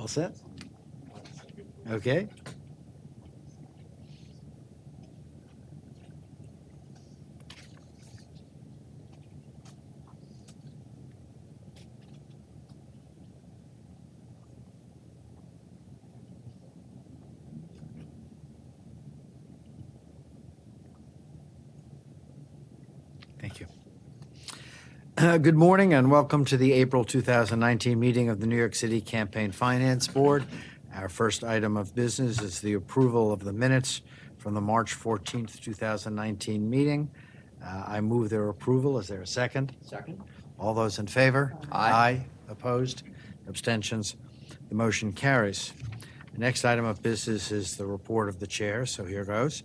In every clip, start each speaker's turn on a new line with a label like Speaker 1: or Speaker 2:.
Speaker 1: All set? Okay. Thank you. Good morning and welcome to the April 2019 meeting of the New York City Campaign Finance Board. Our first item of business is the approval of the minutes from the March 14th, 2019 meeting. I move their approval. Is there a second?
Speaker 2: Second.
Speaker 1: All those in favor?
Speaker 2: Aye.
Speaker 1: Opposed? Abstentions? The motion carries. The next item of business is the report of the chair, so here goes.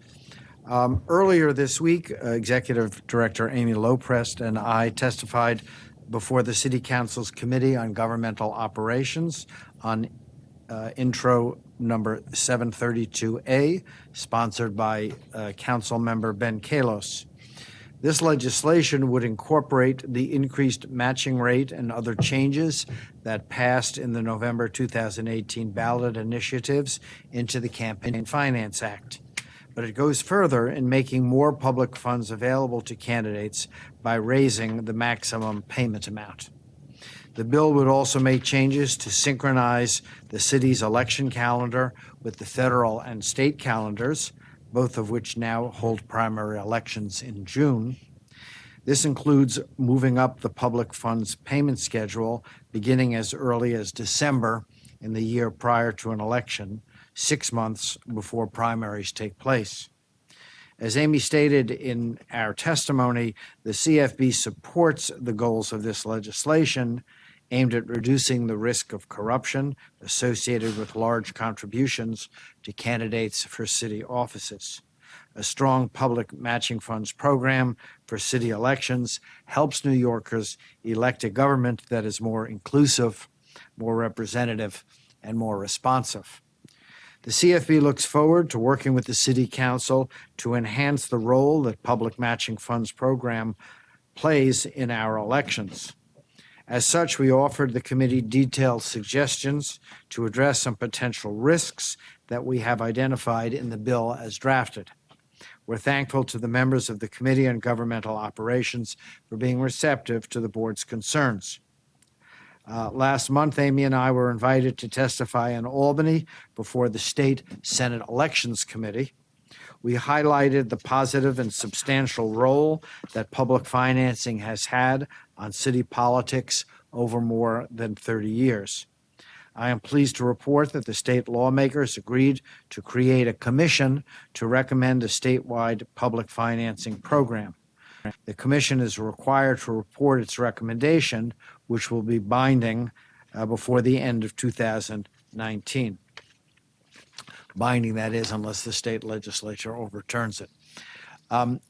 Speaker 1: Earlier this week, Executive Director Amy Loprest and I testified before the City Council's Committee on Governmental Operations on intro number 732A, sponsored by Council Member Ben Kalos. This legislation would incorporate the increased matching rate and other changes that passed in the November 2018 ballot initiatives into the Campaign Finance Act. But it goes further in making more public funds available to candidates by raising the maximum payment amount. The bill would also make changes to synchronize the city's election calendar with the federal and state calendars, both of which now hold primary elections in June. This includes moving up the public funds payment schedule beginning as early as December in the year prior to an election, 6 months before primaries take place. As Amy stated in our testimony, the CFB supports the goals of this legislation aimed at reducing the risk of corruption associated with large contributions to candidates for city offices. A strong public matching funds program for city elections helps New Yorkers elect a government that is more inclusive, more representative, and more responsive. The CFB looks forward to working with the City Council to enhance the role that public matching funds program plays in our elections. As such, we offered the committee detailed suggestions to address some potential risks that we have identified in the bill as drafted. We're thankful to the members of the Committee on Governmental Operations for being receptive to the board's concerns. Last month, Amy and I were invited to testify in Albany before the State Senate Elections Committee. We highlighted the positive and substantial role that public financing has had on city politics over more than 30 years. I am pleased to report that the state lawmakers agreed to create a commission to recommend a statewide public financing program. The commission is required to report its recommendation, which will be binding before the end of 2019. Binding, that is, unless the state legislature overturns it.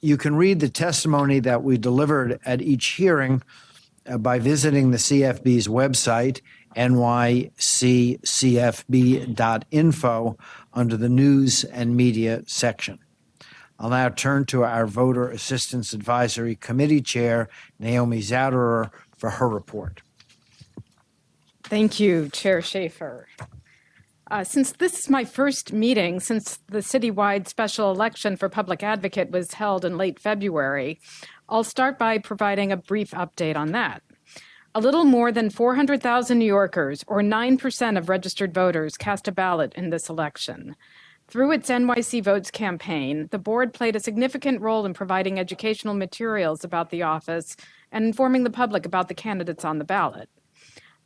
Speaker 1: You can read the testimony that we delivered at each hearing by visiting the CFB's website, nyccfb.info, under the News and Media section. I'll now turn to our Voter Assistance Advisory Committee Chair, Naomi Zouderer, for her report.
Speaker 3: Thank you, Chair Schaefer. Since this is my first meeting since the citywide special election for public advocate was held in late February, I'll start by providing a brief update on that. A little more than 400,000 New Yorkers, or 9% of registered voters, cast a ballot in this election. Through its NYC Votes campaign, the board played a significant role in providing educational materials about the office and informing the public about the candidates on the ballot.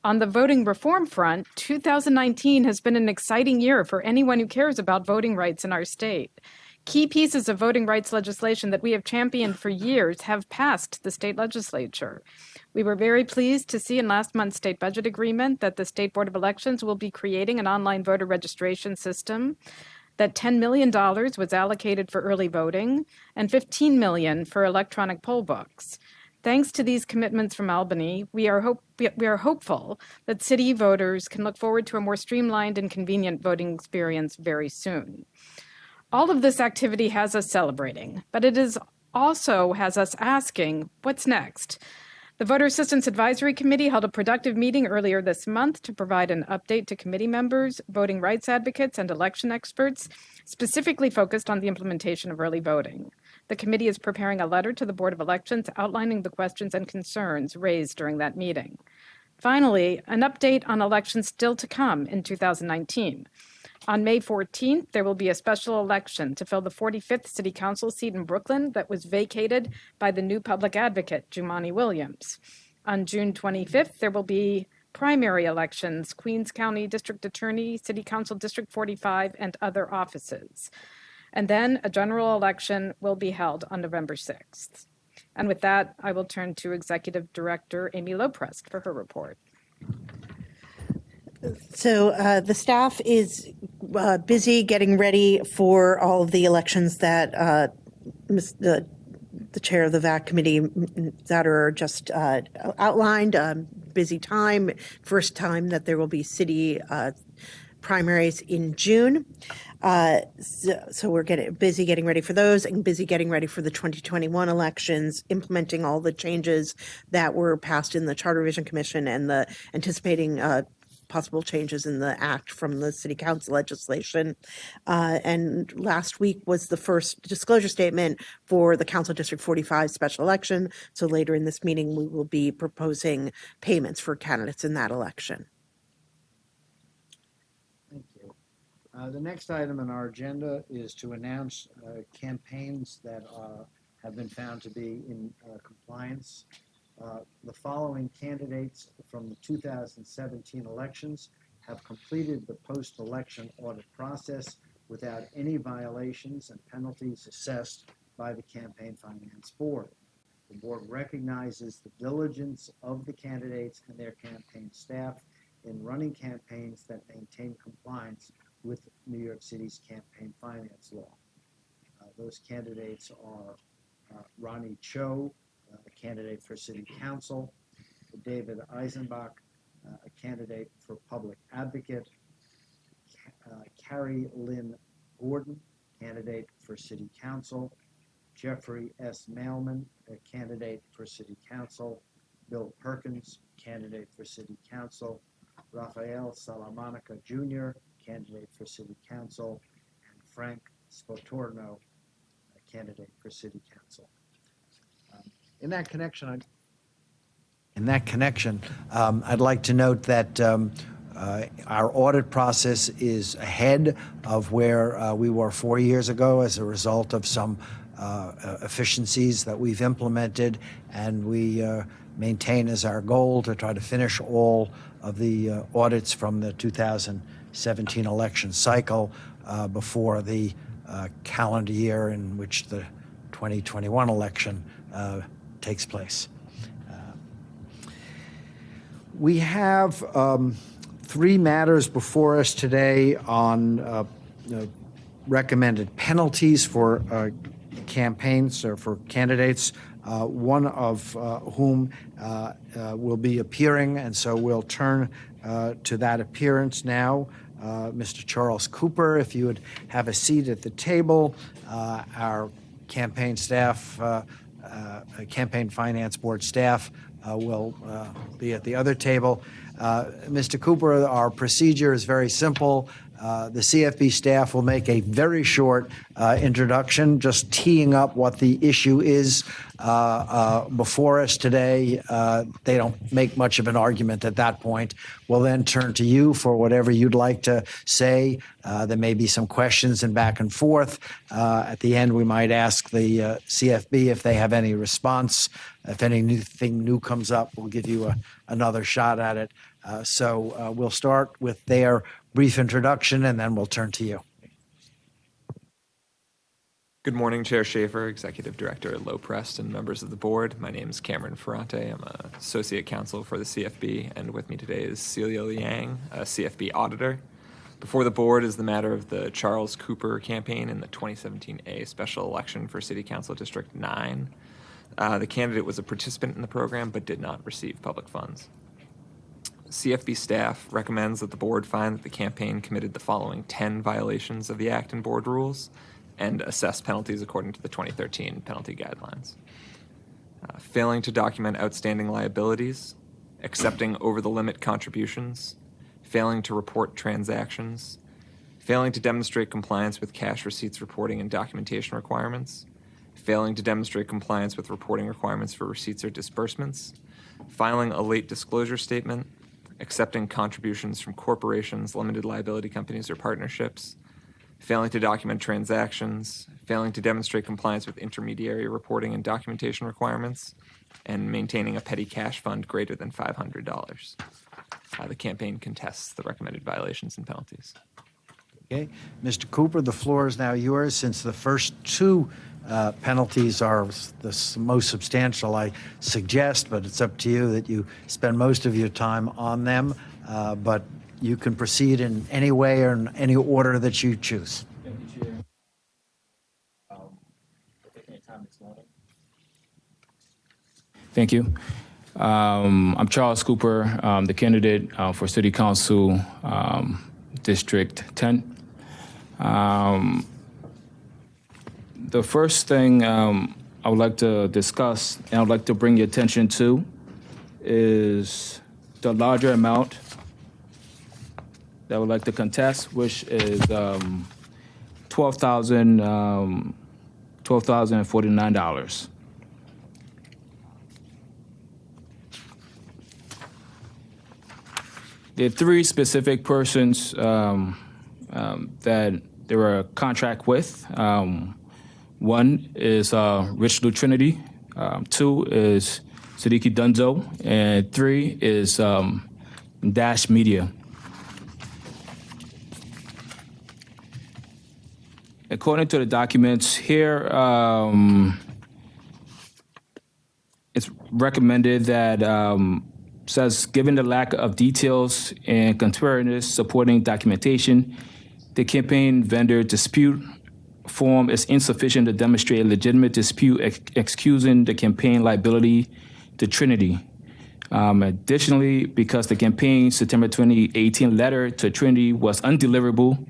Speaker 3: On the voting reform front, 2019 has been an exciting year for anyone who cares about voting rights in our state. Key pieces of voting rights legislation that we have championed for years have passed the state legislature. We were very pleased to see in last month's state budget agreement that the State Board of Elections will be creating an online voter registration system, that $10 million was allocated for early voting, and $15 million for electronic poll books. Thanks to these commitments from Albany, we are hopeful that city voters can look forward to a more streamlined and convenient voting experience very soon. All of this activity has us celebrating, but it also has us asking, what's next? The Voter Assistance Advisory Committee held a productive meeting earlier this month to provide an update to committee members, voting rights advocates, and election experts, specifically focused on the implementation of early voting. The committee is preparing a letter to the Board of Elections outlining the questions and concerns raised during that meeting. Finally, an update on elections still to come in 2019. On May 14th, there will be a special election to fill the 45th City Council seat in Brooklyn that was vacated by the new public advocate, Jumani Williams. On June 25th, there will be primary elections, Queens County District Attorney, City Council District 45, and other offices. And then a general election will be held on November 6th. And with that, I will turn to Executive Director Amy Loprest for her report.
Speaker 2: So the staff is busy getting ready for all of the elections that the chair of the VAC committee, Zatter, just outlined. Busy time, first time that there will be city primaries in June. So we're busy getting ready for those and busy getting ready for the 2021 elections, implementing all the changes that were passed in the Charter Revision Commission and the anticipating possible changes in the act from the city council legislation. And last week was the first disclosure statement for the Council District 45 special election. So later in this meeting, we will be proposing payments for candidates in that election.
Speaker 1: Thank you. The next item on our agenda is to announce campaigns that have been found to be in compliance. The following candidates from the 2017 elections have completed the post-election audit process without any violations and penalties assessed by the Campaign Finance Board. The board recognizes the diligence of the candidates and their campaign staff in running campaigns that maintain compliance with New York City's campaign finance law. Those candidates are Ronnie Cho, a candidate for City Council, David Eisenbach, a candidate for Public Advocate, Carrie Lynn Gordon, candidate for City Council, Jeffrey S. Mailman, a candidate for City Council, Bill Perkins, candidate for City Council, Rafael Salamanca Jr., candidate for City Council, and Frank Spotorno, a candidate for City Council. In that connection, I'd like to note that our audit process is ahead of where we were 4 years ago as a result of some efficiencies that we've implemented, and we maintain as our goal to try to finish all of the audits from the 2017 election cycle before the calendar year in which the 2021 election takes place. We have 3 matters before us today on recommended penalties for campaigns or for candidates, one of whom will be appearing, and so we'll turn to that appearance now. Mr. Charles Cooper, if you would have a seat at the table. Our campaign staff, Campaign Finance Board staff will be at the other table. Mr. Cooper, our procedure is very simple. The CFB staff will make a very short introduction, just teeing up what the issue is before us today. They don't make much of an argument at that point. We'll then turn to you for whatever you'd like to say. There may be some questions and back and forth. At the end, we might ask the CFB if they have any response. If anything new comes up, we'll give you another shot at it. So we'll start with their brief introduction, and then we'll turn to you.
Speaker 4: Good morning, Chair Schaefer, Executive Director Loprest, and members of the board. My name is Cameron Ferrante. I'm an Associate Counsel for the CFB, and with me today is Celia Liang, a CFB Auditor. Before the board is the matter of the Charles Cooper campaign in the 2017 special election for City Council District 9. The candidate was a participant in the program but did not receive public funds. CFB staff recommends that the board find that the campaign committed the following 10 violations of the Act and board rules and assess penalties according to the 2013 penalty guidelines. failing to document outstanding liabilities, accepting over-the-limit contributions, failing to report transactions, failing to demonstrate compliance with cash receipts reporting and documentation requirements, failing to demonstrate compliance with reporting requirements for receipts or disbursements, filing a late disclosure statement, accepting contributions from corporations, limited liability companies, or partnerships, failing to document transactions, failing to demonstrate compliance with intermediary reporting and documentation requirements, and maintaining a petty cash fund greater than $500. The campaign contests the recommended violations and penalties.
Speaker 1: Okay. Mr. Cooper, the floor is now yours. Since the first two penalties are the most substantial, I suggest, but it's up to you, that you spend most of your time on them. But you can proceed in any way or in any order that you choose.
Speaker 5: Thank you, Chair. For taking your time this morning. Thank you. I'm Charles Cooper, the candidate for City Council District 10. The first thing I would like to discuss and I would like to bring your attention to is the larger amount that I would like to contest, which is $12,049. There are three specific persons that they were a contract with. One is Rich Lou Trinity, two is Siddiqui Dunzo, and three is Dash Media. According to the documents here, it's recommended that says, given the lack of details and contrariness supporting documentation, the campaign vendor dispute form is insufficient to demonstrate a legitimate dispute excusing the campaign liability to Trinity. Additionally, because the campaign's September 2018 letter to Trinity was undeliverable,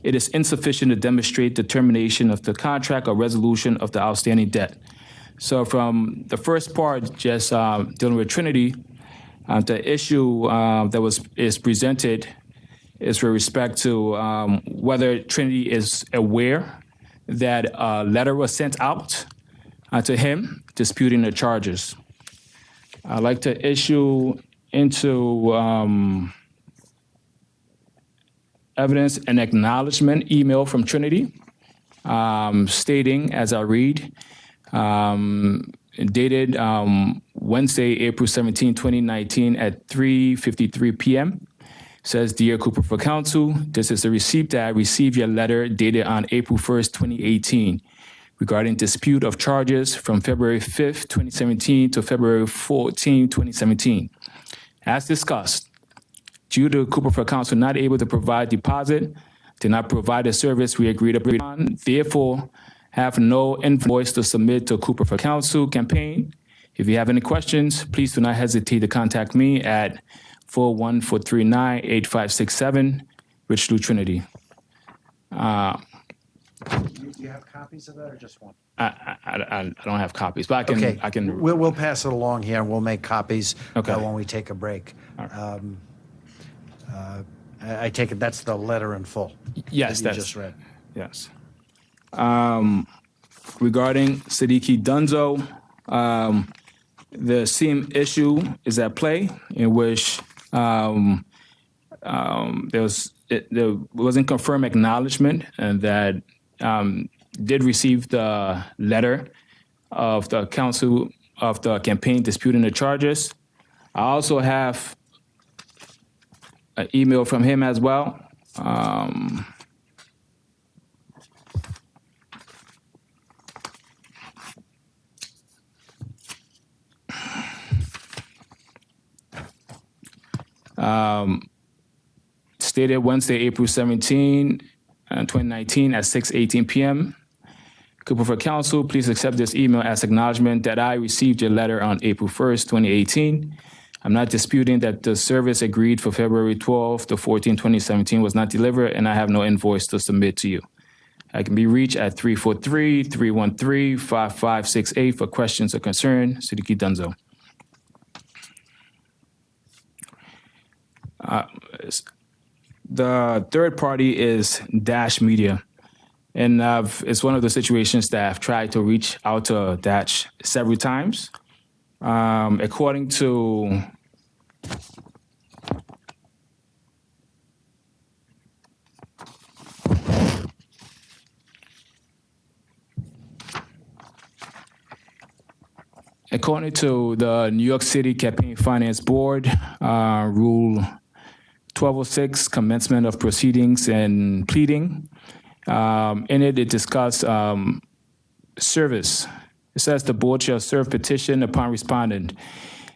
Speaker 5: it is insufficient to demonstrate the termination of the contract or resolution of the outstanding debt. So from the first part, just dealing with Trinity, the issue that is presented is with respect to whether Trinity is aware that a letter was sent out to him disputing the charges. I'd like to issue into evidence an acknowledgement email from Trinity stating, as I read, dated Wednesday, April 17, 2019 at 3:53 p.m. Says, Dear Cooper for Council, this is a receipt that I received your letter dated on April 1st, 2018 regarding dispute of charges from February 5th, 2017 to February 14, 2017. As discussed, due to Cooper for Council not able to provide deposit, did not provide the service we agreed upon, therefore have no invoice to submit to Cooper for Council campaign. If you have any questions, please do not hesitate to contact me at 41439-8567, Rich Lou Trinity.
Speaker 1: You have copies of that or just one?
Speaker 5: I don't have copies, but
Speaker 1: Okay.
Speaker 5: I can.
Speaker 1: We'll pass it along here, and we'll make copies
Speaker 5: Okay.
Speaker 1: when we take a break.
Speaker 5: All right.
Speaker 1: I take it that's the letter in full.
Speaker 5: Yes,
Speaker 1: that you
Speaker 5: that's
Speaker 1: just read.
Speaker 5: Yes. Regarding Siddiqui Dunzo, the same issue is at play in which there wasn't confirmed acknowledgement and that did receive the letter of the council of the campaign disputing the charges. I also have an email from him as well. Stated Wednesday, April 17, 2019 at 6:18 p.m. Cooper for Council, please accept this email as acknowledgement that I received your letter on April 1st, 2018. I'm not disputing that the service agreed for February 12 to 14, 2017 was not delivered, and I have no invoice to submit to you. I can be reached at 343-313-5568 for questions or concern. Siddiqui Dunzo. The third party is Dash Media. And it's one of the situations that I've tried to reach out to Dash several times. According to the New York City Campaign Finance Board, Rule 1206, commencement of proceedings and pleading. In it discussed service. It says the board shall serve petition upon respondent.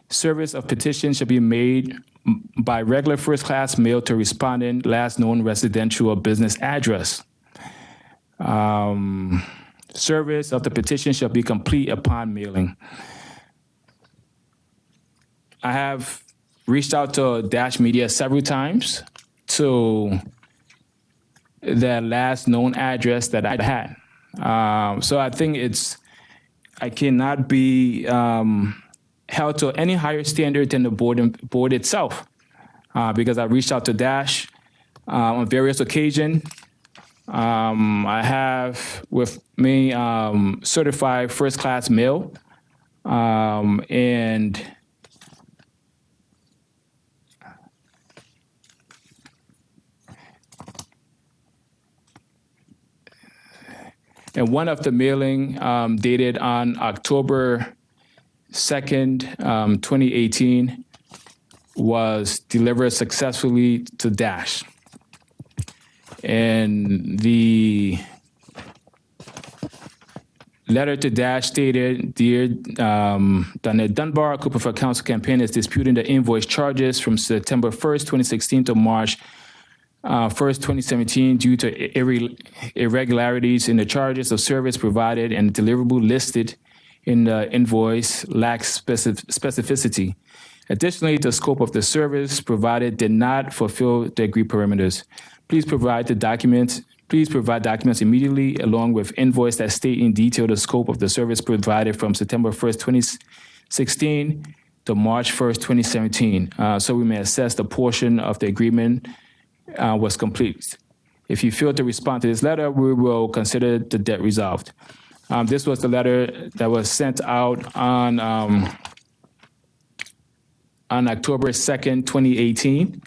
Speaker 5: Service of petition shall be made by regular first-class mail to respondent, last known residential or business address. Service of the petition shall be complete upon mailing. I have reached out to Dash Media several times to the last known address that I had. So I think I cannot be held to any higher standard than the board itself, because I reached out to Dash on various occasions. I have with me certified first-class mail, and one of the mailing dated on October 2nd, 2018, was delivered successfully to Dash. And the letter to Dash stated, Dear Donette Dunbar, Cooper for Council campaign is disputing the invoice charges from September 1st, 2016 to March 1st, 2017, due to irregularities in the charges of service provided and deliverable listed in the invoice lacks specificity. Additionally, the scope of the service provided did not fulfill the agreed parameters. Please provide documents immediately, along with invoice that state in detail the scope of the service provided from September 1st, 2016 to March 1st, 2017, so we may assess the portion of the agreement was complete. If you fail to respond to this letter, we will consider the debt resolved. This was the letter that was sent out on October 2nd, 2018.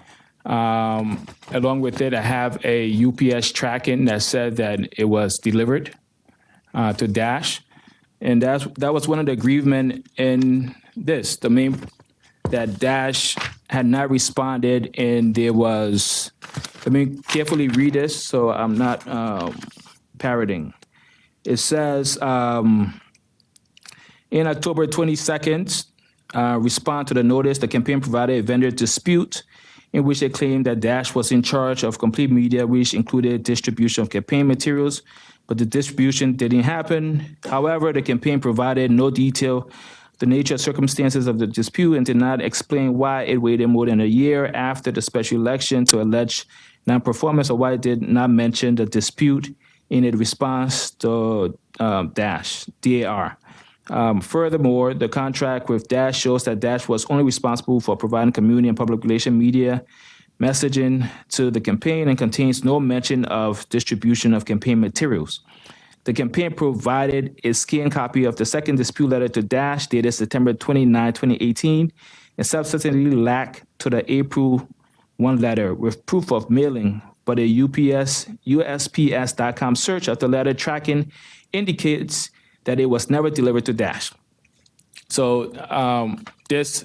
Speaker 5: Along with it, I have a UPS tracking that said that it was delivered to Dash. And that was one of the agreement in this, that Dash had not responded, and there was, let me carefully read this so I'm not parroting. It says, in October 22nd, respond to the notice, the campaign provided a vendor dispute in which they claimed that Dash was in charge of complete media, which included distribution of campaign materials, but the distribution didn't happen. However, the campaign provided no detail the nature and circumstances of the dispute and did not explain why it waited more than a year after the special election to allege non-performance, or why it did not mention the dispute in its response to Dash, DAR. Furthermore, the contract with Dash shows that Dash was only responsible for providing community and public relation media messaging to the campaign and contains no mention of distribution of campaign materials. The campaign provided a scanned copy of the second dispute letter to Dash dated September 29, 2018, and subsequently lacked to the April 1 letter with proof of mailing, but a USPS.com search of the letter tracking indicates that it was never delivered to Dash. So this,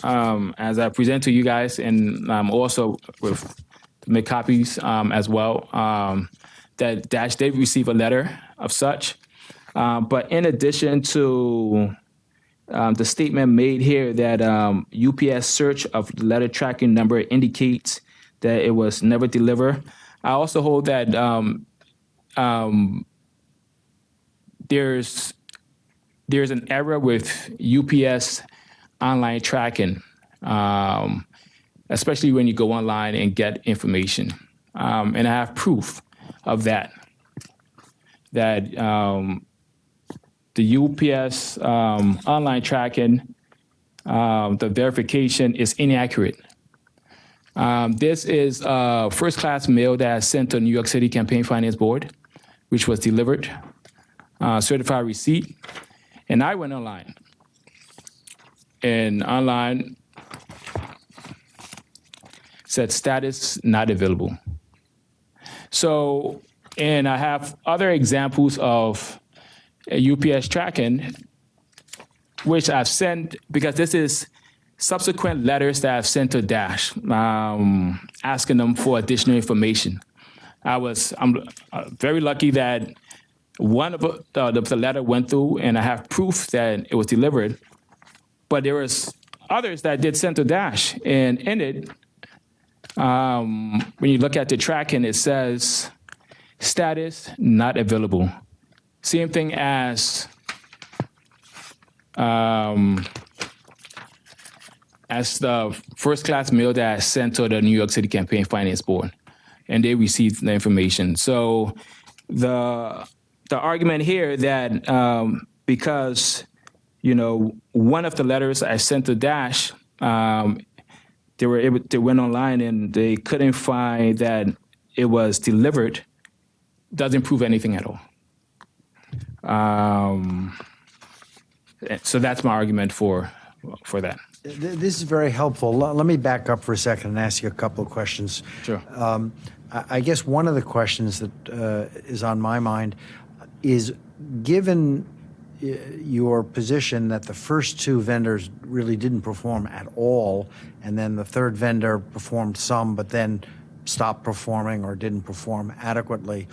Speaker 5: as I present to you guys, and also with make copies as well, that Dash did receive a letter of such. But in addition to the statement made here that UPS search of the letter tracking number indicates that it was never delivered, I also hold that there's an error with UPS online tracking, especially when you go online and get information. And I have proof of that the UPS online tracking, the verification is inaccurate. This is a first-class mail that I sent to New York City Campaign Finance Board, which was delivered, certified receipt, and I went online. And online said status not available. So, and I have other examples of UPS tracking, which I've sent, because this is subsequent letters that I've sent to Dash, asking them for additional information. I'm very lucky that one of the letter went through, and I have proof that it was delivered. But there was others that did send to Dash, and in it, when you look at the tracking, it says status not available. Same thing as the first-class mail that I sent to the New York City Campaign Finance Board, and they received the information. So the argument here that because one of the letters I sent to Dash, they went online and they couldn't find that it was delivered, doesn't prove anything at all. So that's my argument for that.
Speaker 1: This is very helpful. Let me back up for a second and ask you a couple of questions.
Speaker 5: Sure.
Speaker 1: I guess one of the questions that is on my mind is, given your position that the first two vendors really didn't perform at all, and then the third vendor performed some but then stopped performing or didn't perform adequately,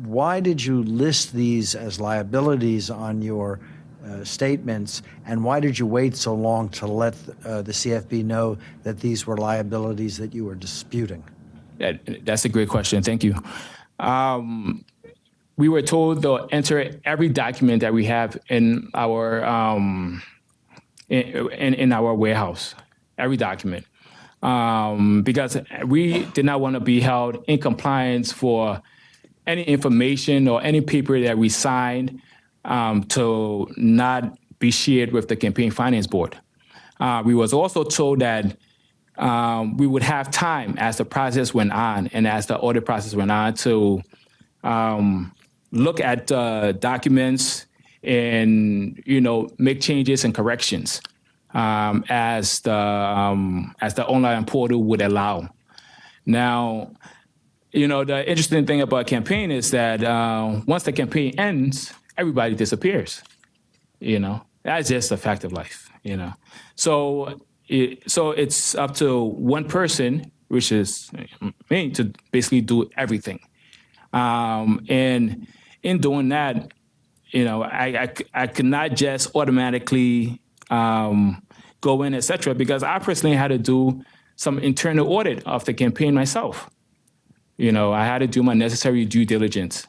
Speaker 1: why did you list these as liabilities on your statements, and why did you wait so long to let the CFB know that these were liabilities that you were disputing?
Speaker 5: That's a great question. Thank you. We were told to enter every document that we have in our in our warehouse, every document, because we did not want to be held in compliance for any information or any paper that we signed to not be shared with the Campaign Finance Board. We was also told that we would have time as the process went on and as the audit process went on to look at documents and make changes and corrections as the online portal would allow. Now, the interesting thing about a campaign is that once the campaign ends, everybody disappears. That's just a fact of life. So it's up to one person, which is me, to basically do everything. And in doing that, I could not just automatically go in, et cetera, because I personally had to do some internal audit of the campaign myself. I had to do my necessary due diligence.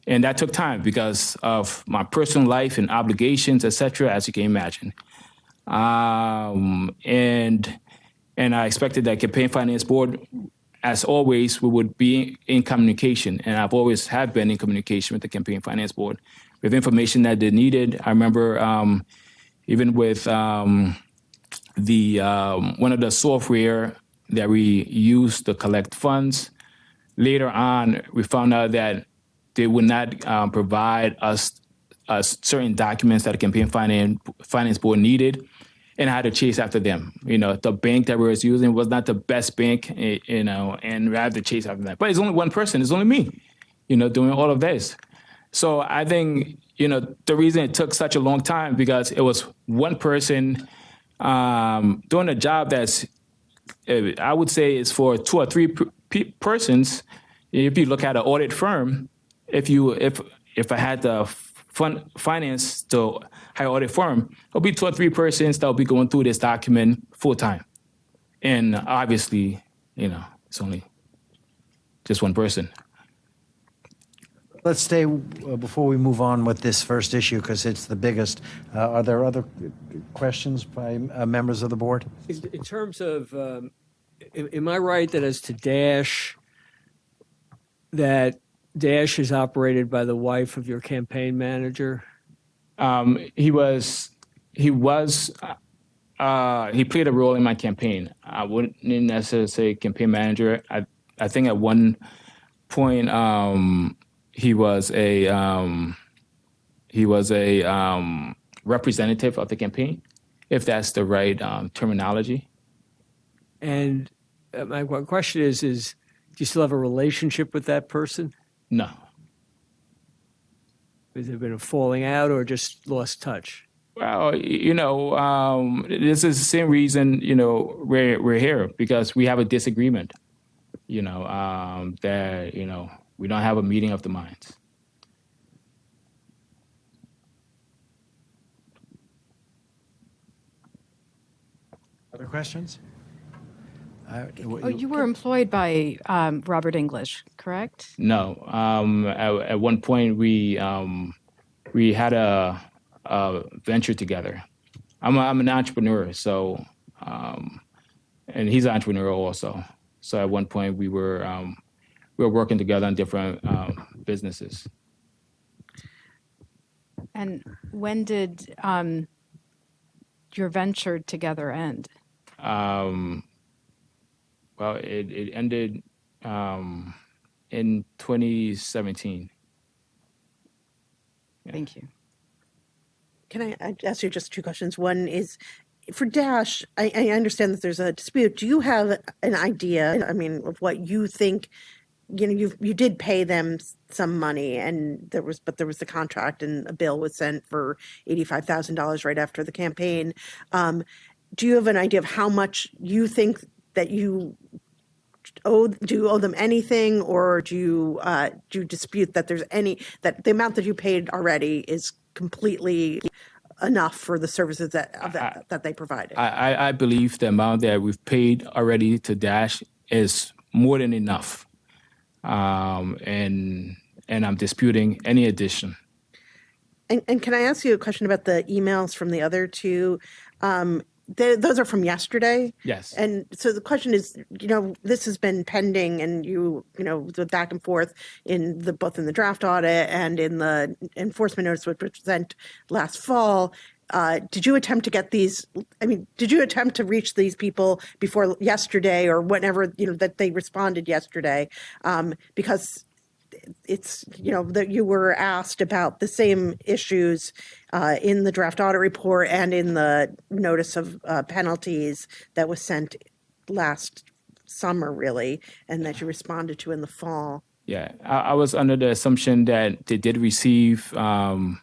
Speaker 5: And that took time because of my personal life and obligations, et cetera, as you can imagine. And I expected that Campaign Finance Board, as always, we would be in communication. And I've always have been in communication with the Campaign Finance Board with information that they needed. I remember even with one of the software that we used to collect funds, later on, we found out that they would not provide us certain documents that the Campaign Finance Board needed, and I had to chase after them. The bank that we was using was not the best bank, and I had to chase after that. But it's only one person. It's only me, doing all of this. So I think, the reason it took such a long time because it was one person doing a job that's, I would say, is for two or three persons. If you look at an audit firm, if I had the finance to hire audit firm, it'll be two or three persons that'll be going through this document full time. And obviously, it's only just one person.
Speaker 1: Let's stay before we move on with this first issue because it's the biggest. Are there other questions by members of the board?
Speaker 6: In terms of, am I right that as to Dash, that Dash is operated by the wife of your campaign manager?
Speaker 5: He played a role in my campaign. I wouldn't necessarily say campaign manager. I think at one point he was a representative of the campaign, if that's the right terminology.
Speaker 6: And my question is do you still have a relationship with that person?
Speaker 5: No.
Speaker 6: Has there been a falling out or just lost touch?
Speaker 5: Well, this is the same reason, we're here, because we have a disagreement, that, we don't have a meeting of the minds.
Speaker 1: Other questions?
Speaker 3: You were employed by Robert English, correct?
Speaker 5: No. At one point, we had a venture together. I'm an entrepreneur, so and he's an entrepreneur also. So at one point, we were working together on different businesses.
Speaker 3: And when did your venture together end?
Speaker 5: Well, it ended in 2017.
Speaker 3: Thank you.
Speaker 2: Can I ask you just two questions? One is, for Dash, I understand that there's a dispute. Do you have an idea, of what you think? You did pay them some money, and there was the contract, and a bill was sent for $85,000 right after the campaign. Do you have an idea of how much you think that you owe? Do you owe them anything, or do you dispute that that the amount that you paid already is completely enough for the services that they provided?
Speaker 5: I believe the amount that we've paid already to Dash is more than enough, and I'm disputing any addition.
Speaker 2: And can I ask you a question about the emails from the other two? Those are from yesterday.
Speaker 5: Yes.
Speaker 2: And so the question is, this has been pending, and the back and forth both in the draft audit and in the enforcement notice, which was sent last fall. Did you attempt to get these? Did you attempt to reach these people before yesterday, or whenever that they responded yesterday? Because it's that you were asked about the same issues in the draft audit report and in the notice of penalties that was sent last summer, really, and that you responded to in the fall.
Speaker 5: Yeah, I was under the assumption that they did receive the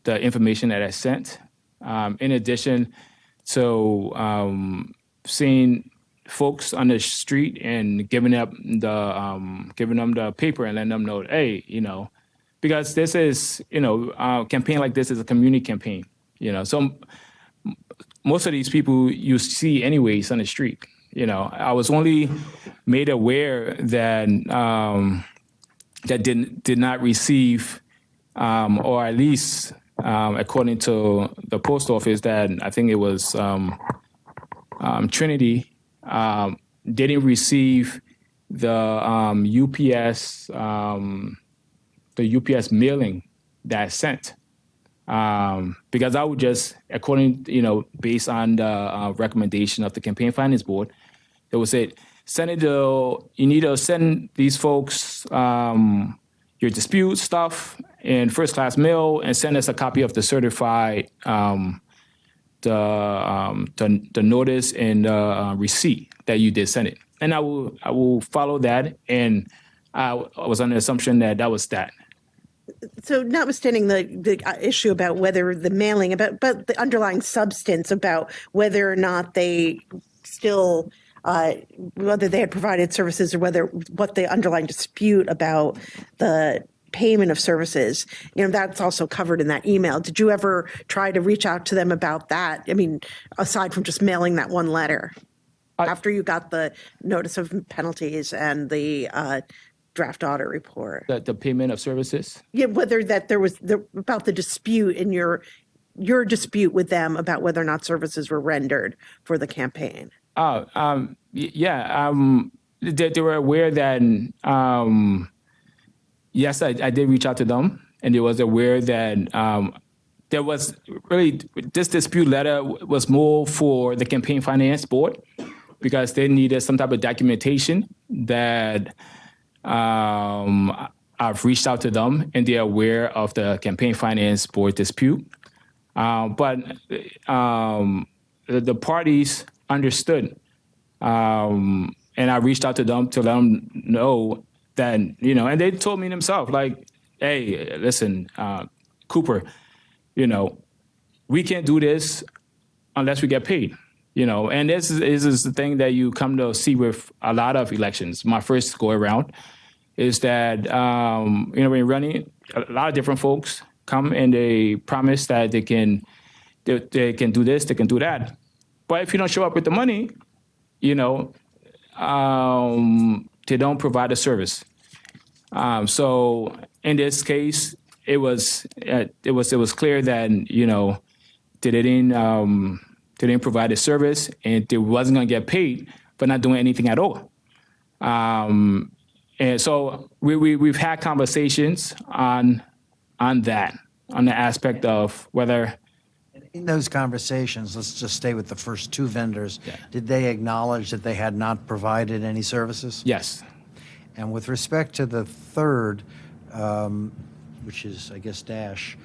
Speaker 5: information that I sent. In addition, seeing folks on the street and giving them the paper and letting them know, hey, because this is, a campaign like this is a community campaign, so most of these people you see anyways on the street. I was only made aware that that did not receive, or at least according to the post office, that I think it was Trinity. Didn't receive the UPS mailing that I sent, because I would just, according, based on the recommendation of the Campaign Finance Board, it was said, you need to send these folks your dispute stuff in first class mail and send us a copy of the certified the notice and receipt that you did send it, and I will follow that. And I was under the assumption that was that.
Speaker 2: So, notwithstanding the issue about whether the mailing, but the underlying substance about whether or not they still, whether they had provided services, or what the underlying dispute about the payment of services, that's also covered in that email. Did you ever try to reach out to them about that? Aside from just mailing that one letter, after you got the notice of penalties and the draft audit report,
Speaker 5: The payment of services.
Speaker 2: yeah, whether that there was about the dispute in your dispute with them about whether or not services were rendered for the campaign.
Speaker 5: Yeah. they were aware that, yes, I did reach out to them, and they was aware that there was really, this dispute letter was more for the campaign finance board because they needed some type of documentation that I've reached out to them, and they're aware of the campaign finance board dispute. But the parties understood. And I reached out to them to let them know that, and they told me themselves, like, hey, listen, Cooper, we can't do this unless we get paid, and this is the thing that you come to see with a lot of elections. My first go around is that, when you're running, a lot of different folks come and they promise that they can do this, they can do that. But if you don't show up with the money, they don't provide a service. So in this case, it was clear that they didn't provide a service, and they wasn't going to get paid for not doing anything at all. And so we've had conversations on that, on the aspect of whether.
Speaker 1: In those conversations, let's just stay with the first two vendors.
Speaker 5: Yeah.
Speaker 1: Did they acknowledge that they had not provided any services?
Speaker 5: Yes.
Speaker 1: And with respect to the third, which is, I guess, Dash,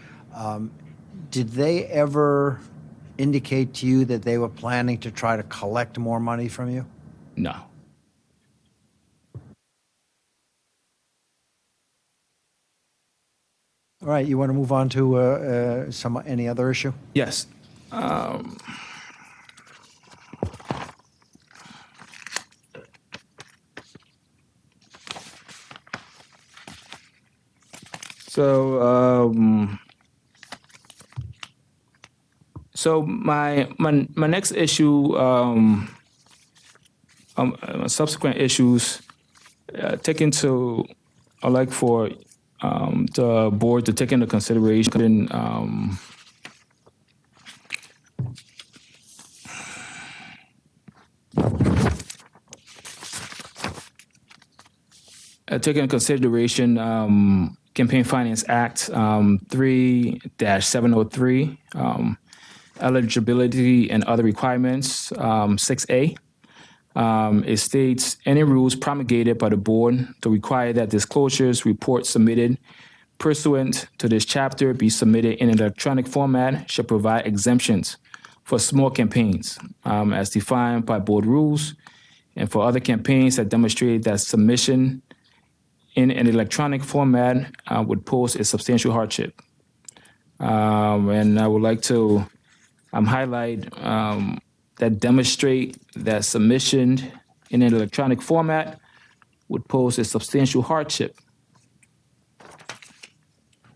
Speaker 1: did they ever indicate to you that they were planning to try to collect more money from you?
Speaker 5: No.
Speaker 1: All right, you want to move on to any other issue?
Speaker 5: Yes. So my next issue, subsequent issues, I'd like for the board to take into consideration Campaign Finance Act 3-703, eligibility and other requirements, 6A. It states any rules promulgated by the board to require that disclosures reports submitted pursuant to this chapter be submitted in an electronic format shall provide exemptions for small campaigns as defined by board rules, and for other campaigns that demonstrate that submission in an electronic format would pose a substantial hardship. And I would like to highlight that demonstrate that submission in an electronic format would pose a substantial hardship.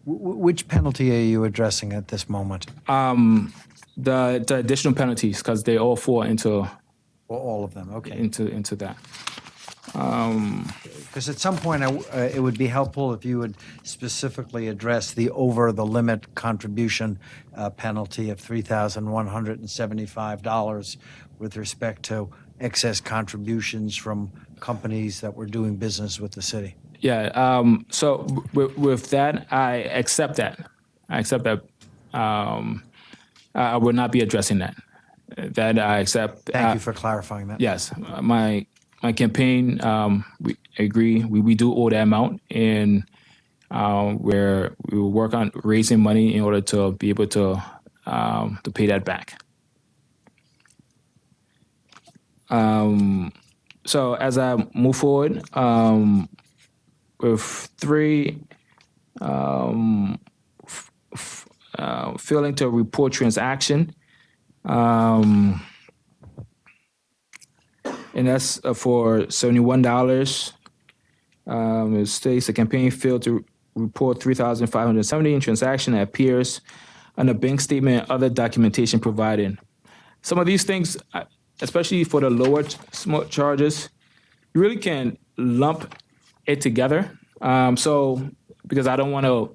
Speaker 1: Which penalty are you addressing at this moment?
Speaker 5: The additional penalties, because they all fall into
Speaker 1: All of them, okay.
Speaker 5: into that.
Speaker 1: Because at some point, it would be helpful if you would specifically address the over-the-limit contribution penalty of $3,175 with respect to excess contributions from companies that were doing business with the city.
Speaker 5: Yeah. So with that, I accept that. I will not be addressing that. That I accept.
Speaker 1: Thank you for clarifying that.
Speaker 5: Yes, my campaign, we agree. We do owe that amount, and where we will work on raising money in order to be able to pay that back. So as I move forward with 3, failing to report transaction. And that's for $71. It states the campaign failed to report $3,570 in transaction that appears on the bank statement and other documentation provided. Some of these things, especially for the lower small charges, you really can lump it together. So because I don't want to,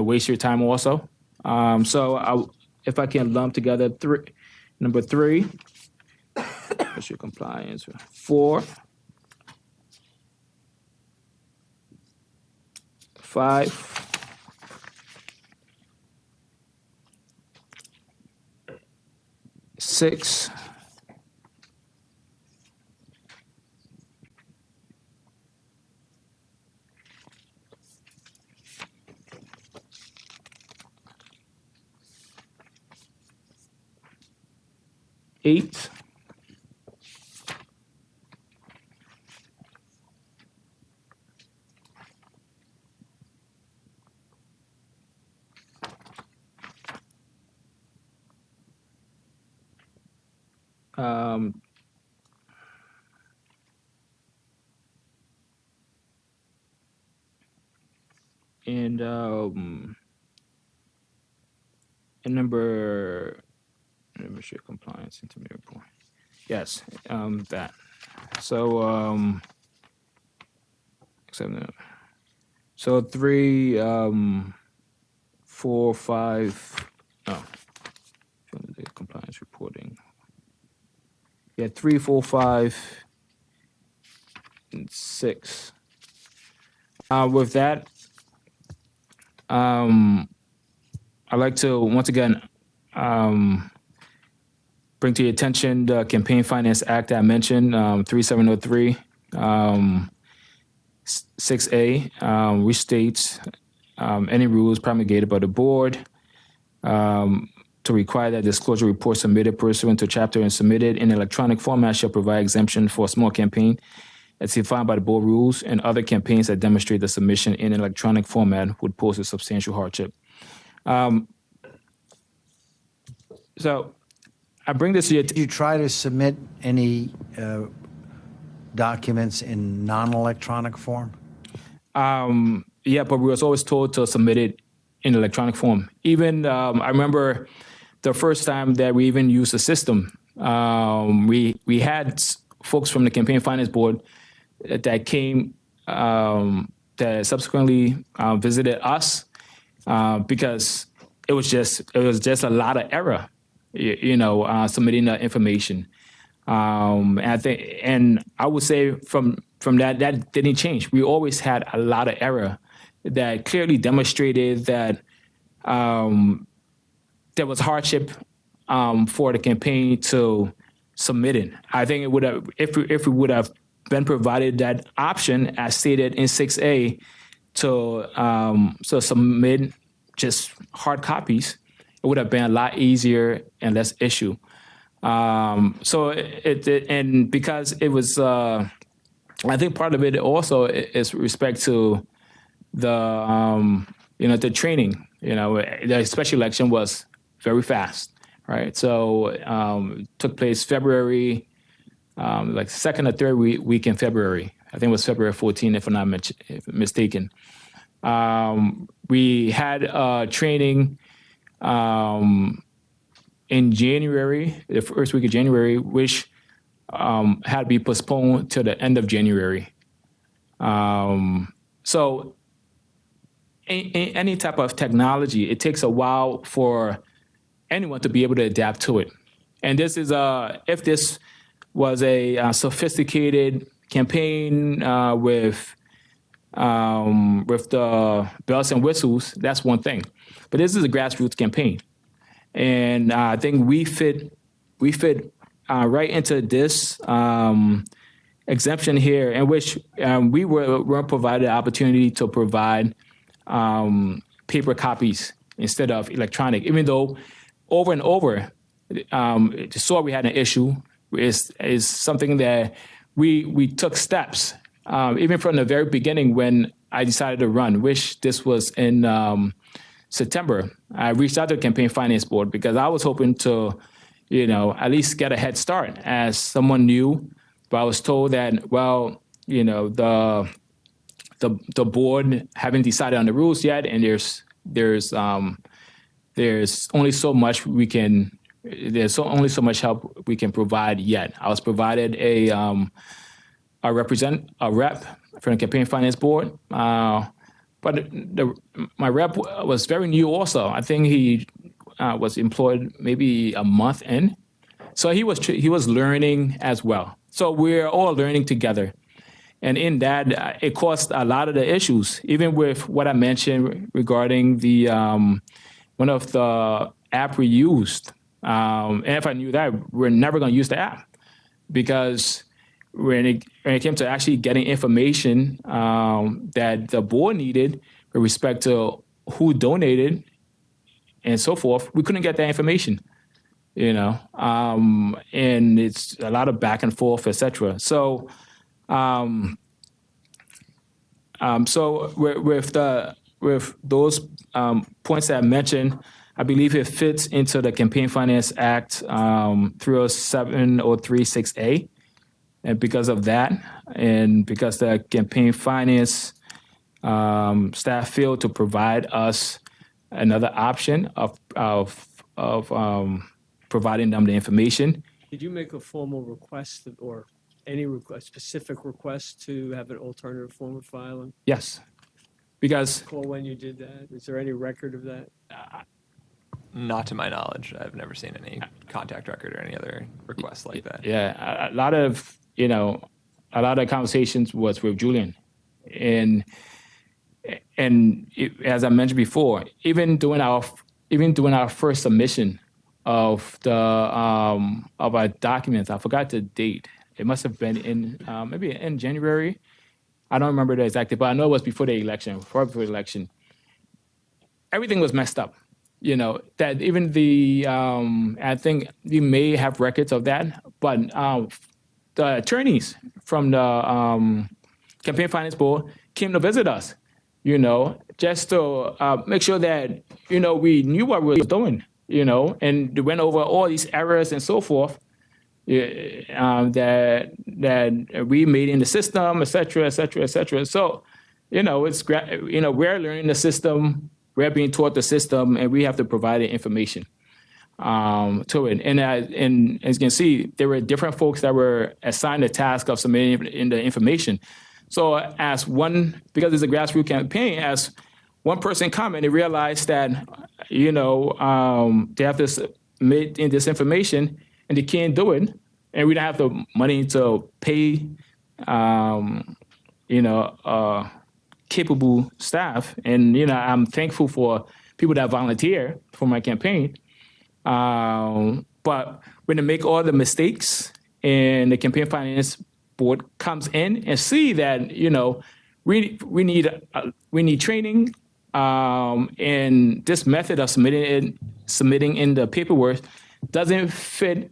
Speaker 5: waste your time also. If I can lump together number 3. What's your compliance? 4, 5. Six. Eight. Um, and number, let me show compliance intermediate report. Yes, that. So, so 3, 4, 5. Oh, compliance reporting. Yeah, 3, 4, 5, and 6. With that, I'd like to once again bring to your attention the Campaign Finance Act I mentioned, 3703, 6A, restates any rules promulgated by the board to require that disclosure report submitted pursuant to chapter and submitted in electronic format shall provide exemption for a small campaign as defined by the board rules, and other campaigns that demonstrate the submission in electronic format would pose a substantial hardship. So I bring this to your
Speaker 1: Did you try to submit any documents in non-electronic form?
Speaker 5: Yeah, but we was always told to submit it in electronic form. Even I remember the first time that we even used the system, we had folks from the Campaign Finance Board that came that subsequently visited us because it was just a lot of error, submitting the information. And I would say from that didn't change. We always had a lot of error that clearly demonstrated that there was hardship for the campaign to submit it. I think it would have, if we would have been provided that option as stated in 6A to submit just hard copies, it would have been a lot easier and less issue. So and because it was, I think part of it also is respect to the, the training. The special election was very fast, right? So it took place February, like second or third week in February. I think it was February 14, if I'm not mistaken. We had training in January, the first week of January, which had to be postponed to the end of January. So any type of technology, it takes a while for anyone to be able to adapt to it. And this is if this was a sophisticated campaign with the bells and whistles, that's one thing. But this is a grassroots campaign, and I think we fit right into this exemption here, in which we were provided the opportunity to provide paper copies instead of electronic, even though over and over saw we had an issue is something that we took steps, even from the very beginning when I decided to run, which this was in September. I reached out to the Campaign Finance Board because I was hoping to, at least get a head start as someone new. But I was told that, well, the board haven't decided on the rules yet, and there's only so much we can. There's only so much help we can provide yet. I was provided a rep from the Campaign Finance Board, but my rep was very new also. I think he was employed maybe a month in, so he was learning as well. So we're all learning together, And in that, it caused a lot of the issues, even with what I mentioned regarding the one of the app we used. And if I knew that, we're never going to use the app, because when it came to actually getting information that the board needed with respect to who donated and so forth, we couldn't get that information, and it's a lot of back and forth, etc. So, so with those points that I mentioned, I believe it fits into the Campaign Finance Act 307 or 36A. And because of that, and because the campaign finance staff failed to provide us another option of providing them the information.
Speaker 6: Did you make a formal request or any request, specific request to have an alternative form of filing?
Speaker 5: Yes, because
Speaker 6: Recall when you did that? Is there any record of that?
Speaker 4: Not to my knowledge. I've never seen any contact record or any other requests like that.
Speaker 5: yeah, a lot of conversations was with Julian, and as I mentioned before, even during our first submission of the of our documents, I forgot the date. It must have been in maybe in January. I don't remember the exact date, but I know it was before the election. Before the election, everything was messed up. That even the I think we may have records of that, but the attorneys from the Campaign Finance Board came to visit us, just to make sure that, we knew what we were doing, and they went over all these errors and so forth that we made in the system, et cetera, et cetera, et cetera. So, it's, we're learning the system, we're being taught the system, and we have to provide the information to it. And as you can see, there were different folks that were assigned the task of submitting in the information. So because it's a grassroots campaign, as one person commented, they realized that, they have to submit in this information and they can't do it. And we don't have the money to pay, capable staff. And, I'm thankful for people that volunteer for my campaign. But when they make all the mistakes and the Campaign Finance Board comes in and see that, we need training, and this method of submitting in the paperwork doesn't fit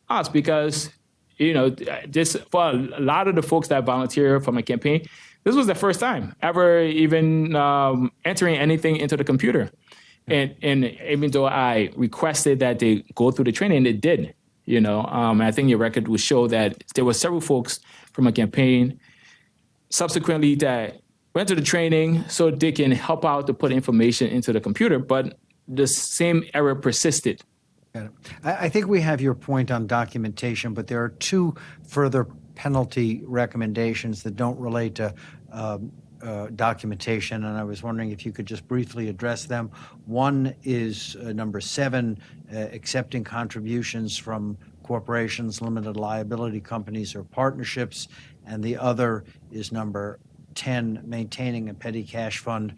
Speaker 5: us, because, this for a lot of the folks that volunteer for my campaign, this was the first time ever even entering anything into the computer. And even though I requested that they go through the training, they did, I think your record will show that there were several folks from a campaign subsequently that went to the training so they can help out to put information into the computer, but the same error persisted.
Speaker 1: Got it. I think we have your point on documentation, but there are two further penalty recommendations that don't relate to documentation, and I was wondering if you could just briefly address them. One is number 7, accepting contributions from corporations, limited liability companies, or partnerships, and the other is number 10, maintaining a petty cash fund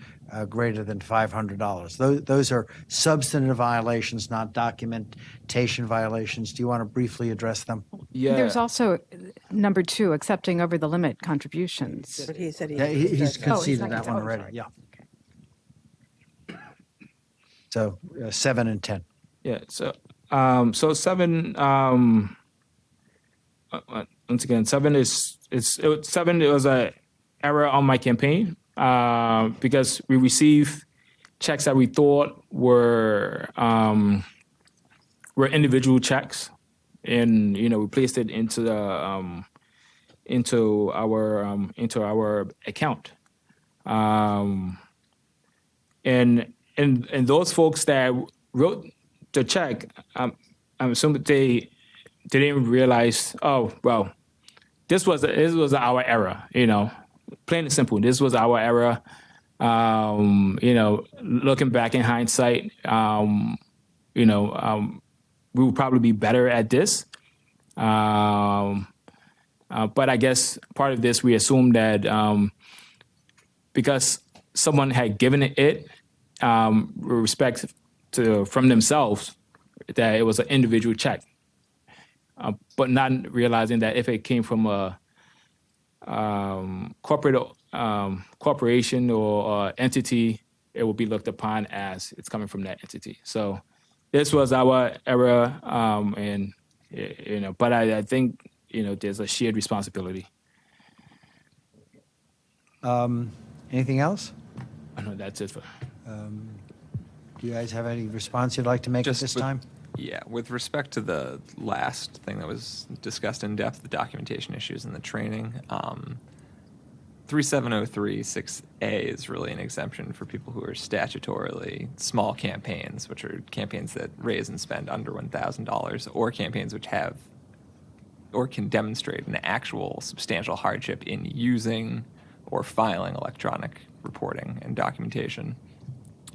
Speaker 1: greater than $500. Those are substantive violations, not documentation violations. Do you want to briefly address them?
Speaker 5: Yeah.
Speaker 3: There's also number 2, accepting over the limit contributions.
Speaker 2: But he said
Speaker 1: Yeah, he's conceded
Speaker 3: second.
Speaker 1: that one
Speaker 3: Oh,
Speaker 1: already.
Speaker 3: sorry.
Speaker 1: Yeah. So 7 and 10.
Speaker 5: Yeah. So 7. Once again, 7 is 7. It was a error on my campaign because we received checks that we thought were individual checks, and we placed it into the into our account, and those folks that wrote the check, I'm assuming they didn't realize. Oh well, this was our error. Plain and simple. This was our error. Looking back in hindsight, we would probably be better at this. But I guess part of this, we assumed that because someone had given it with respect to from themselves, that it was an individual check, but not realizing that if it came from a corporation or entity, it will be looked upon as it's coming from that entity. So this was our error, and but I think there's a shared responsibility.
Speaker 1: Anything else?
Speaker 5: I know that's it for.
Speaker 1: Do you guys have any response you'd like to make at this time?
Speaker 4: Yeah, with respect to the last thing that was discussed in depth, the documentation issues and the training, 37036A is really an exemption for people who are statutorily small campaigns, which are campaigns that raise and spend under $1,000, or campaigns which have or can demonstrate an actual substantial hardship in using or filing electronic reporting and documentation.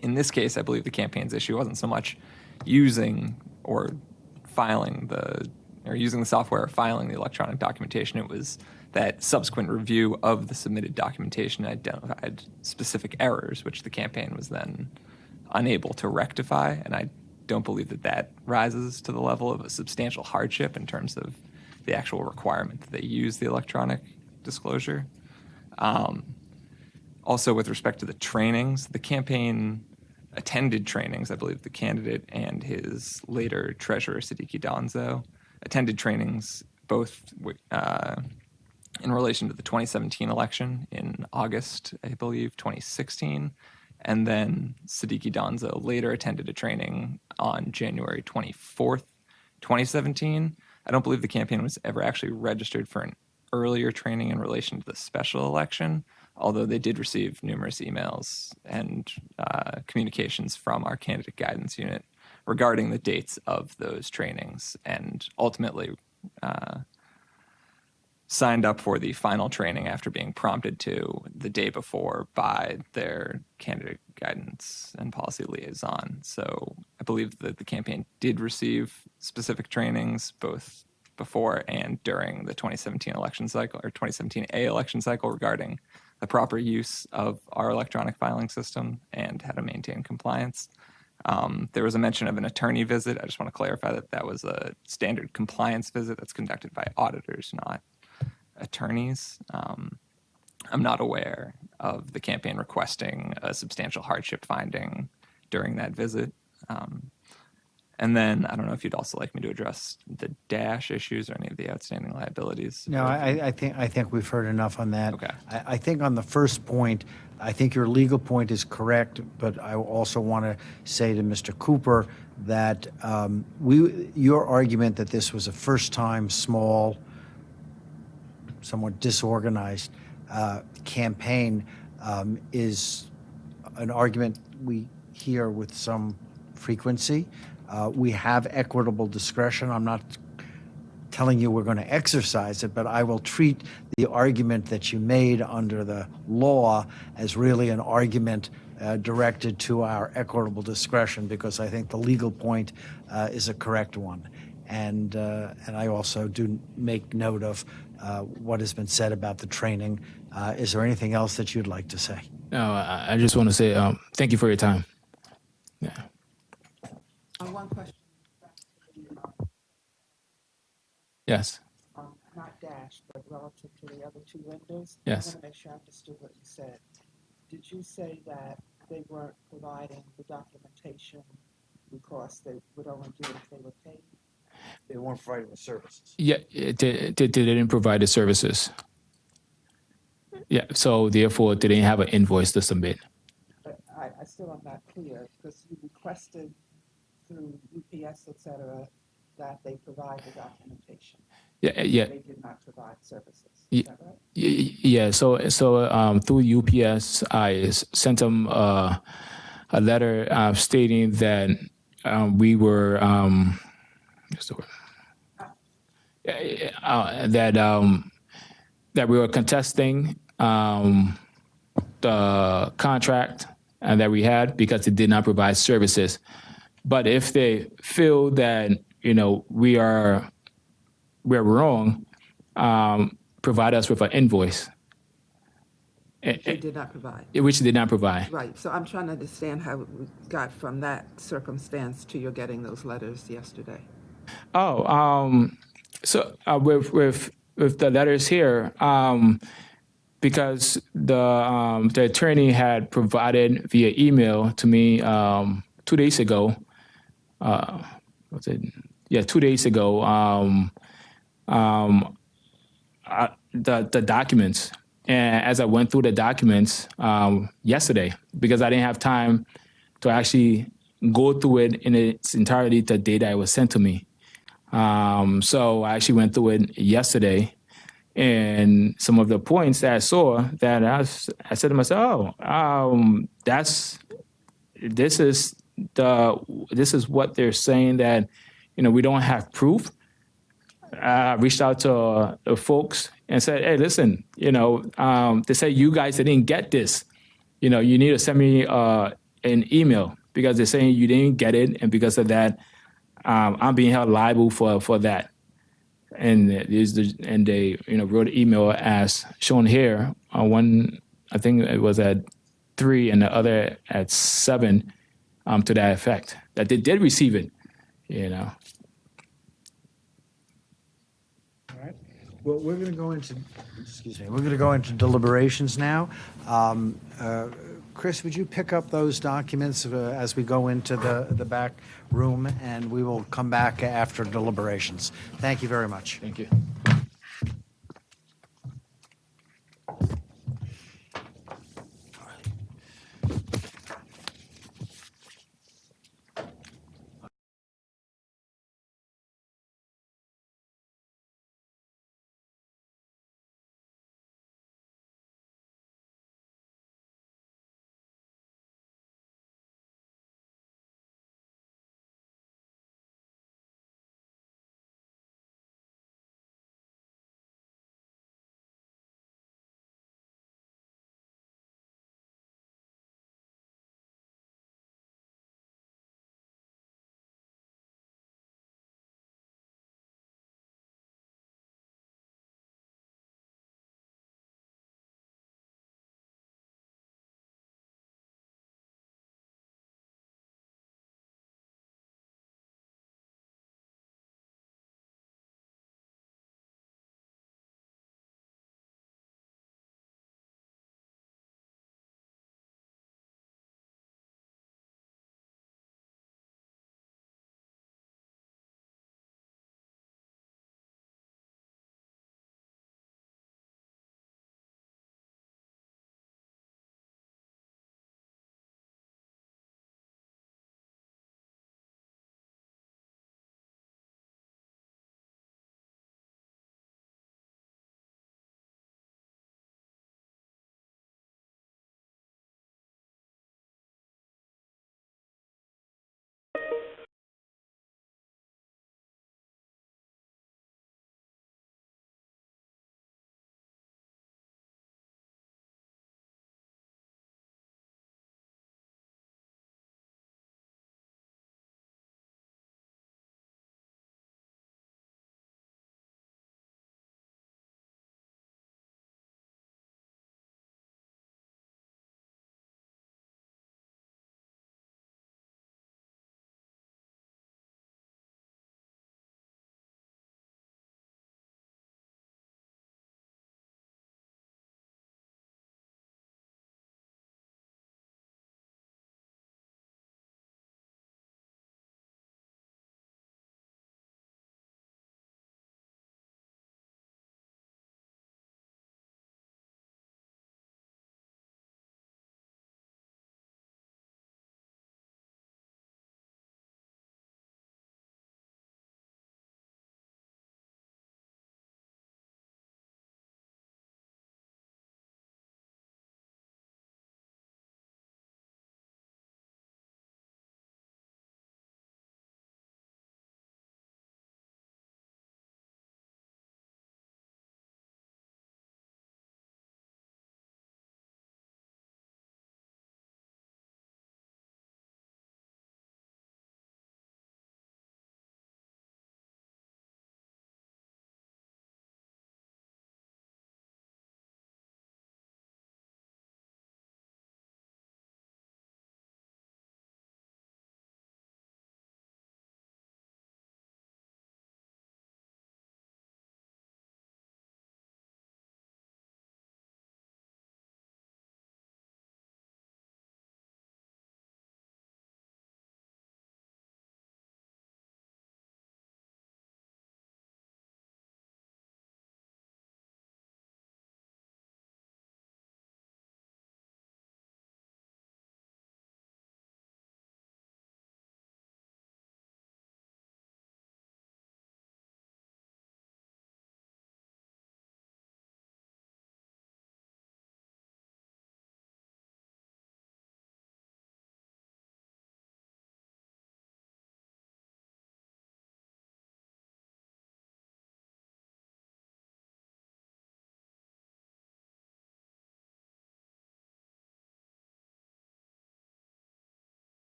Speaker 4: In this case, I believe the campaign's issue wasn't so much using or using the software or filing the electronic documentation. It was that subsequent review of the submitted documentation identified specific errors, which the campaign was then unable to rectify. And I don't believe that rises to the level of a substantial hardship in terms of the actual requirement that they use the electronic disclosure. Also, with respect to the trainings, the campaign attended trainings. I believe the candidate and his later treasurer, Siddiqui Donzo, attended trainings both in relation to the 2017 election in August, I believe, 2016. And then Siddiqui Donzo later attended a training on January 24th, 2017. I don't believe the campaign was ever actually registered for an earlier training in relation to the special election, although they did receive numerous emails and communications from our candidate guidance unit regarding the dates of those trainings, and ultimately signed up for the final training after being prompted to the day before by their candidate guidance and policy liaison. So I believe that the campaign did receive specific trainings both before and during the 2017 election cycle, or 2017A election cycle, regarding the proper use of our electronic filing system and how to maintain compliance. There was a mention of an attorney visit. I just want to clarify that that was a standard compliance visit that's conducted by auditors, not attorneys. I'm not aware of the campaign requesting a substantial hardship finding during that visit. And then I don't know if you'd also like me to address the dash issues or any of the outstanding liabilities.
Speaker 1: No, I think we've heard enough on that.
Speaker 4: Okay.
Speaker 1: I think on the first point, I think your legal point is correct, but I also want to say to Mr. Cooper that your argument that this was a first-time, small, somewhat disorganized campaign is an argument we hear with some frequency. We have equitable discretion. I'm not telling you we're going to exercise it, but I will treat the argument that you made under the law as really an argument directed to our equitable discretion, because I think the legal point is a correct one. And I also do make note of what has been said about the training. Is there anything else that you'd like to say?
Speaker 5: No, I just want to say thank you for your time. Yeah.
Speaker 7: One question.
Speaker 5: Yes.
Speaker 7: Not Dash, but relative to the other two windows.
Speaker 5: Yes.
Speaker 7: I want to make sure I understood what you said. Did you say that they weren't providing the documentation because they would only do it if they were paid?
Speaker 1: They weren't providing the services.
Speaker 5: Yeah, they didn't provide the services. Yeah, so therefore they didn't have an invoice to submit.
Speaker 7: But I still am not clear, because you requested through UPS, et cetera, that they provide the documentation.
Speaker 5: Yeah.
Speaker 7: They did not provide services. Is that right?
Speaker 5: Yeah, so through UPS, I sent them a letter stating that we were that we were contesting the contract and that we had because it did not provide services. But if they feel that we're wrong, provide us with an invoice,
Speaker 7: They did not provide.
Speaker 5: which they did not provide.
Speaker 7: Right, so I'm trying to understand how we got from that circumstance to your getting those letters yesterday.
Speaker 5: Oh, so with the letters here, because the attorney had provided via email to me 2 days ago. What's it? Yeah, 2 days ago. The documents, and as I went through the documents yesterday, because I didn't have time to actually go through it in its entirety the day that it was sent to me. So I actually went through it yesterday, and some of the points that I saw that I said to myself, "Oh, this is what they're saying, that we don't have proof." I reached out to the folks and said, "Hey, listen, they say you guys didn't get this. You need to send me an email, because they're saying you didn't get it, and because of that, I'm being held liable for that." And they wrote an email as shown here. One, I think it was at 3, and the other at 7, to that effect, that they did receive it.
Speaker 1: All right. Well, we're going to go into, we're going to go into deliberations now. Chris, would you pick up those documents as we go into the back room, and we will come back after deliberations. Thank you very much.
Speaker 5: Thank you.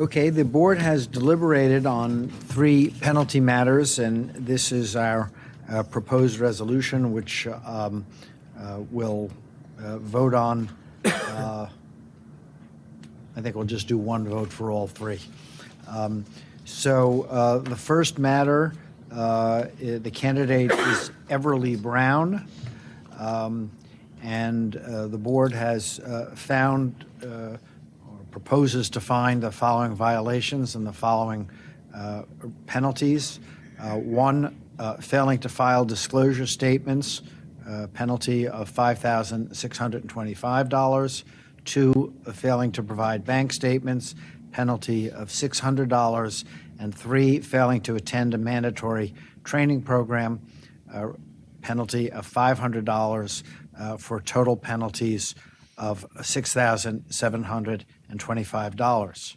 Speaker 1: Okay, the board has deliberated on 3 penalty matters, and this is our proposed resolution, which we'll vote on. I think we'll just do one vote for all 3. So the first matter, the candidate is Everly Brown, and the board has found or proposes to find the following violations and the following penalties. 1, failing to file disclosure statements, penalty of $5,625. 2, failing to provide bank statements, penalty of $600. And 3, failing to attend a mandatory training program, penalty of $500 for total penalties of $6,725.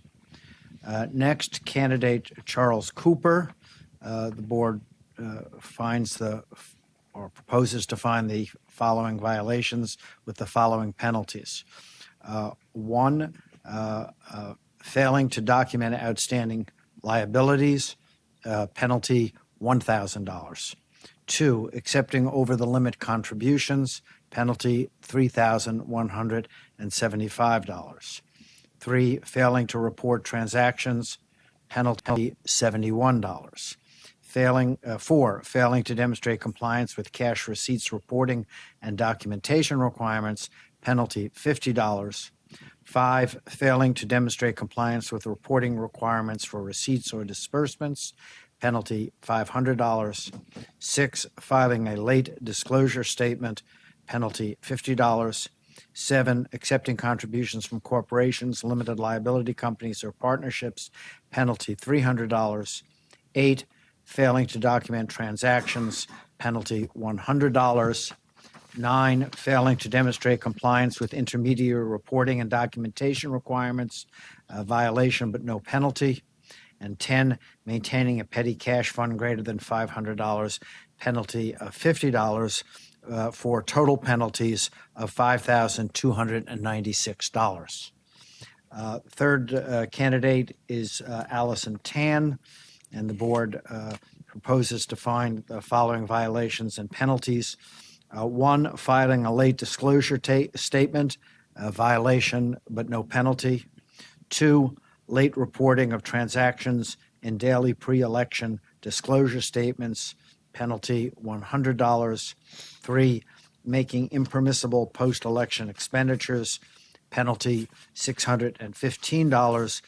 Speaker 1: Next, candidate Charles Cooper. The board finds or proposes to find the following violations with the following penalties. 1, failing to document outstanding liabilities, penalty $1,000. 2, accepting over-the-limit contributions, penalty $3,175. 3, failing to report transactions, penalty $71. 4, failing to demonstrate compliance with cash receipts reporting and documentation requirements, penalty $50. 5, failing to demonstrate compliance with reporting requirements for receipts or disbursements, penalty $500. 6, filing a late disclosure statement, penalty $50. 7, accepting contributions from corporations, limited liability companies, or partnerships, penalty $300. 8, failing to document transactions, penalty $100. 9, failing to demonstrate compliance with intermediary reporting and documentation requirements, violation but no penalty. And 10, maintaining a petty cash fund greater than $500, penalty of $50 for total penalties of $5,296. Third candidate is Allison Tan, and the board proposes to find the following violations and penalties. 1, filing a late disclosure statement, violation but no penalty. 2, late reporting of transactions in daily pre-election disclosure statements, penalty $100. 3, making impermissible post-election expenditures, penalty $615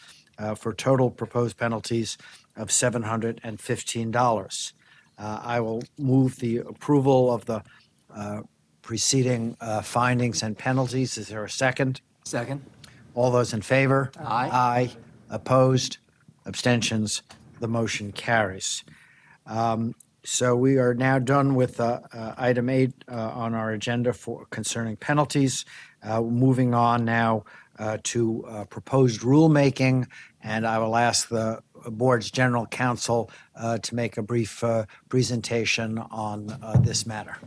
Speaker 1: for total proposed penalties of $715. I will move the approval of the preceding findings and penalties. Is there a second?
Speaker 8: Second.
Speaker 1: All those in favor?
Speaker 8: Aye.
Speaker 1: Aye. Opposed? Abstentions? The motion carries. So we are now done with item 8 on our agenda for concerning penalties. Moving on now to proposed rulemaking, and I will ask the board's general counsel to make a brief presentation on this matter.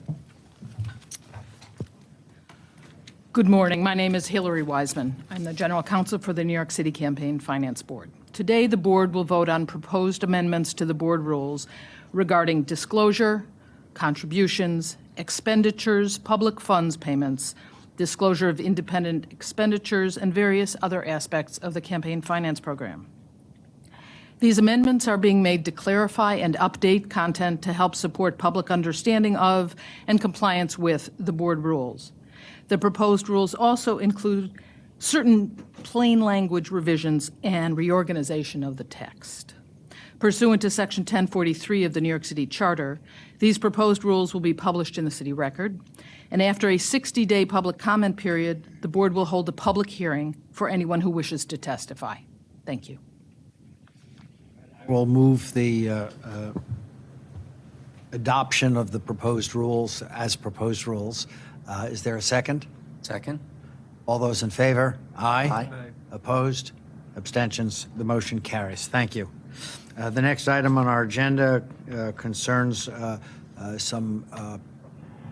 Speaker 9: Good morning. My name is Hillary Wiseman. I'm the General Counsel for the New York City Campaign Finance Board. Today, the board will vote on proposed amendments to the board rules regarding disclosure, contributions, expenditures, public funds payments, disclosure of independent expenditures, and various other aspects of the campaign finance program. These amendments are being made to clarify and update content to help support public understanding of and compliance with the board rules. The proposed rules also include certain plain language revisions and reorganization of the text. Pursuant to Section 1043 of the New York City Charter, these proposed rules will be published in the City Record, and after a 60-day public comment period, the board will hold a public hearing for anyone who wishes to testify. Thank you.
Speaker 1: We'll move the adoption of the proposed rules as proposed rules. Is there a second?
Speaker 8: Second.
Speaker 1: All those in favor? Aye.
Speaker 8: Aye.
Speaker 1: Opposed? Abstentions? The motion carries. Thank you. The next item on our agenda concerns some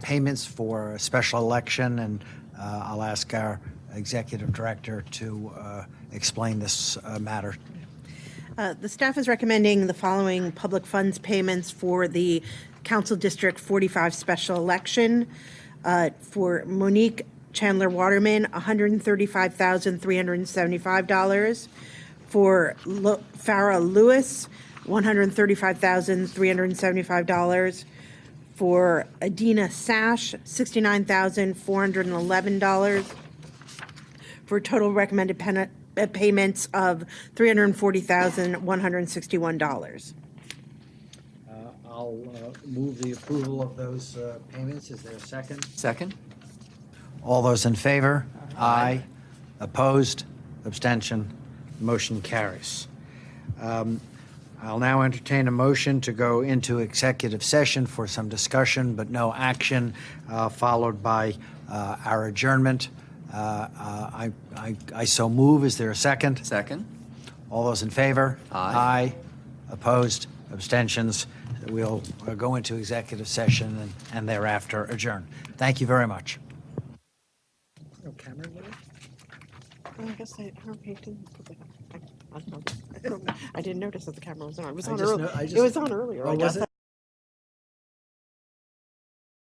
Speaker 1: payments for a special election, and I'll ask our executive director to explain this matter.
Speaker 2: The staff is recommending the following public funds payments for the Council District 45 special election. For Monique Chandler Waterman, $135,375. For Farah Lewis, $135,375. For Adina Sash, $69,411. For total recommended payments of $340,161.
Speaker 1: I'll move the approval of those payments. Is there a second?
Speaker 4: Second?
Speaker 1: All those in favor? Aye. Opposed? Abstention? Motion carries. I'll now entertain a motion to go into executive session for some discussion but no action, followed by our adjournment. I so move. Is there a second?
Speaker 4: Second?
Speaker 1: All those in favor?
Speaker 4: Aye.
Speaker 1: Opposed? Abstentions? We'll go into executive session and thereafter adjourn. Thank you very much. No camera there?
Speaker 2: I guess I didn't put the, I don't know. I didn't notice that the camera was on. It was
Speaker 1: I
Speaker 2: on
Speaker 1: just
Speaker 2: earlier.
Speaker 1: no- I just-
Speaker 2: It was on earlier.
Speaker 1: Oh,
Speaker 2: I
Speaker 1: was
Speaker 2: guess.
Speaker 1: it?